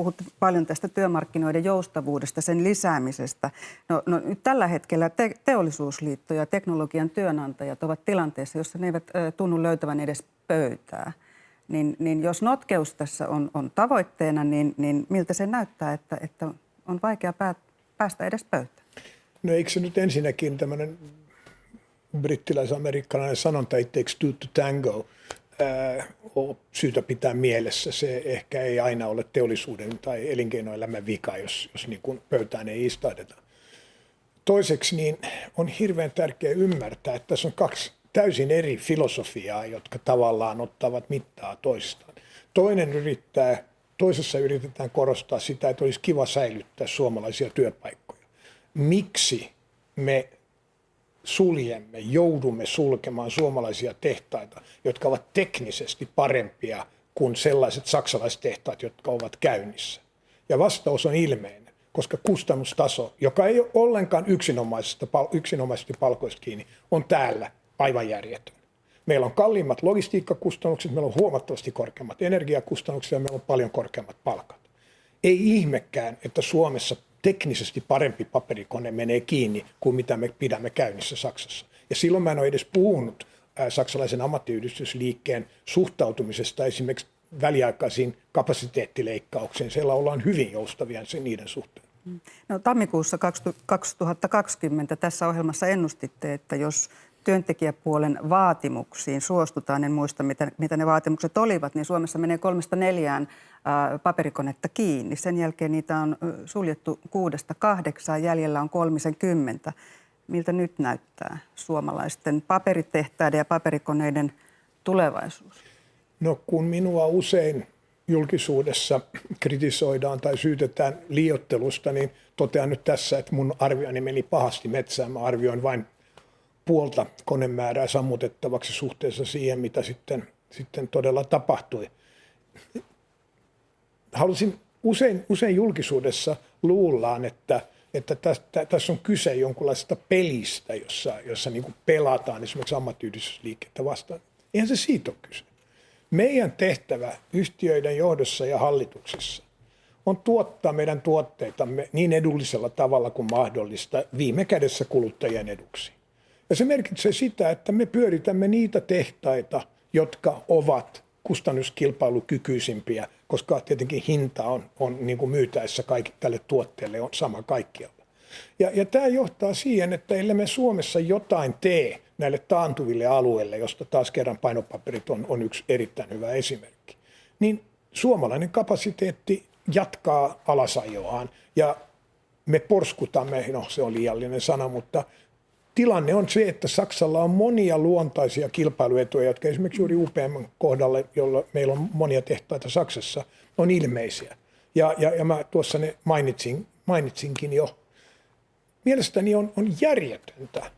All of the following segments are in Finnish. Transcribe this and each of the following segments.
puhut paljon tästä työmarkkinoiden joustavuudesta, sen lisäämisestä. No nyt tällä hetkellä Teollisuusliitto ja teknologian työnantajat ovat tilanteessa, jossa ne eivät tunnu löytävän edes pöytää. Niin jos notkeus tässä on tavoitteena, niin miltä se näyttää, että on vaikea päästä edes pöytään? No eikö se nyt ensinnäkin tämmöinen brittiläis-amerikkalainen sanonta, it takes two to tango, on syytä pitää mielessä. Se ehkä ei aina ole teollisuuden tai elinkeinoelämän vika, jos niin kuin pöytään ei istahdeta. Toiseksi niin on hirveän tärkeää ymmärtää, että tässä on kaksi täysin eri filosofiaa, jotka tavallaan ottavat mittaa toisistaan. Toisessa yritetään korostaa sitä, että olisi kiva säilyttää suomalaisia työpaikkoja. Miksi me joudumme sulkemaan suomalaisia tehtaita, jotka ovat teknisesti parempia kuin sellaiset saksalaiset tehtaat, jotka ovat käynnissä? Ja vastaus on ilmeinen, koska kustannustaso, joka ei ole ollenkaan yksinomaisesti palkoista kiinni, on täällä aivan järjetön. Meillä on kalliimmat logistiikkakustannukset, meillä on huomattavasti korkeammat energiakustannukset ja meillä on paljon korkeammat palkat. Ei ihmekään, että Suomessa teknisesti parempi paperikone menee kiinni kuin mitä me pidämme käynnissä Saksassa. Ja silloin mä en ole edes puhunut saksalaisen ammattiyhdistysliikkeen suhtautumisesta esimerkiksi väliaikaisiin kapasiteettileikkauksiin. Siellä ollaan hyvin joustavia niiden suhteen. No, tammikuussa 2020 tässä ohjelmassa ennustitte, että jos työntekijäpuolen vaatimuksiin suostutaan, en muista mitä ne vaatimukset olivat, niin Suomessa menee 3-4 paperikonetta kiinni. Sen jälkeen niitä on suljettu 6-8, jäljellä on 30. Miltä nyt näyttää suomalaisten paperitehtaiden ja paperikoneiden tulevaisuus? No kun minua usein julkisuudessa kritisoidaan tai syytetään liioittelusta, niin totean nyt tässä, että mun arvioni meni pahasti metsään. Mä arvioin vain puolta konemäärää sammutettavaksi suhteessa siihen, mitä sitten todella tapahtui. Halusin usein julkisuudessa luullaan, että tässä on kyse jonkunlaisesta pelistä, jossa niin kuin pelataan esimerkiksi ammattiyhdistysliikettä vastaan. Eihän se siitä ole kyse. Meidän tehtävä yhtiöiden johdossa ja hallituksessa on tuottaa meidän tuotteitamme niin edullisella tavalla kuin mahdollista, viime kädessä kuluttajien eduksi. Ja se merkitsee sitä, että me pyöritämme niitä tehtaita, jotka ovat kustannuskilpailukykyisimpiä, koska tietenkin hinta on niin kuin myytäessä tälle tuotteelle on sama kaikkialla. Ja tämä johtaa siihen, että ellei me Suomessa jotain tee näille taantuville alueille, josta taas kerran painopaperit on yksi erittäin hyvä esimerkki, niin suomalainen kapasiteetti jatkaa alasajoaan ja me porskutamme, no se on liiallinen sana, mutta tilanne on se, että Saksalla on monia luontaisia kilpailuetuja, jotka esimerkiksi juuri UPM kohdalle, jolla meillä on monia tehtaita Saksassa, on ilmeisiä. Ja mä tuossa ne mainitsinkin jo. Mielestäni on järjetöntä,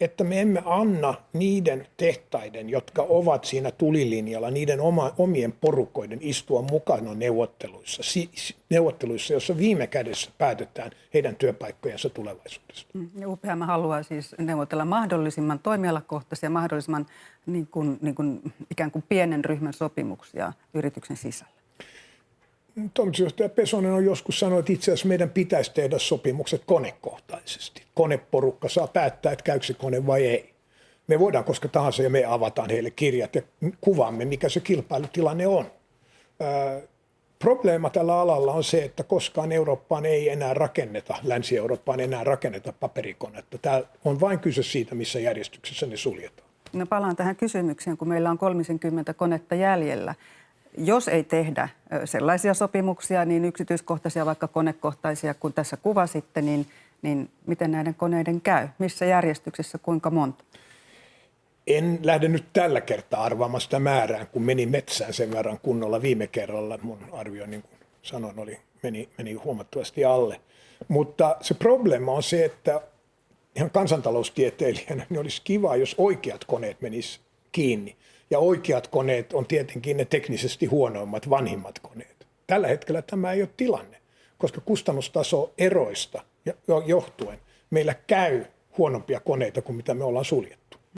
että me emme anna niiden tehtaiden, jotka ovat siinä tulilinjalla, niiden omien porukoiden istua mukana neuvotteluissa, jossa viime kädessä päätetään heidän työpaikkojensa tulevaisuudesta. UPM haluaa siis neuvotella mahdollisimman toimialakohtaisia, mahdollisimman ikään kuin pienen ryhmän sopimuksia yrityksen sisällä. Toimitusjohtaja Pesonen on joskus sanonut, että itse asiassa meidän pitäisi tehdä sopimukset konekohtaisesti. Koneporukka saa päättää, että käykö se kone vai ei. Me voidaan koska tahansa ja me avataan heille kirjat ja kuvaamme, mikä se kilpailutilanne on. Probleema tällä alalla on se, että koskaan Eurooppaan ei enää rakenneta, Länsi-Eurooppaan enää rakenneta paperikonetta. Tämä on vain kyse siitä, missä järjestyksessä ne suljetaan. No palaan tähän kysymykseen, kun meillä on 30 konetta jäljellä. Jos ei tehdä sellaisia sopimuksia, niin yksityiskohtaisia, vaikka konekohtaisia, kun tässä kuvasitte, niin miten näiden koneiden käy? Missä järjestyksessä, kuinka monta? En lähde nyt tällä kertaa arvaamaan sitä määrää, kun meni metsään sen verran kunnolla viime kerralla. Mun arvio, niin kuin sanoin, meni huomattavasti alle. Mutta se probleema on se, että ihan kansantaloustieteilijänä niin olisi kiva, jos oikeat koneet menis kiinni. Ja oikeat koneet on tietenkin ne teknisesti huonoimmat, vanhimmat koneet. Tällä hetkellä tämä ei ole tilanne, koska kustannustaso eroista johtuen meillä käy huonompia koneita kuin mitä me ollaan suljettu.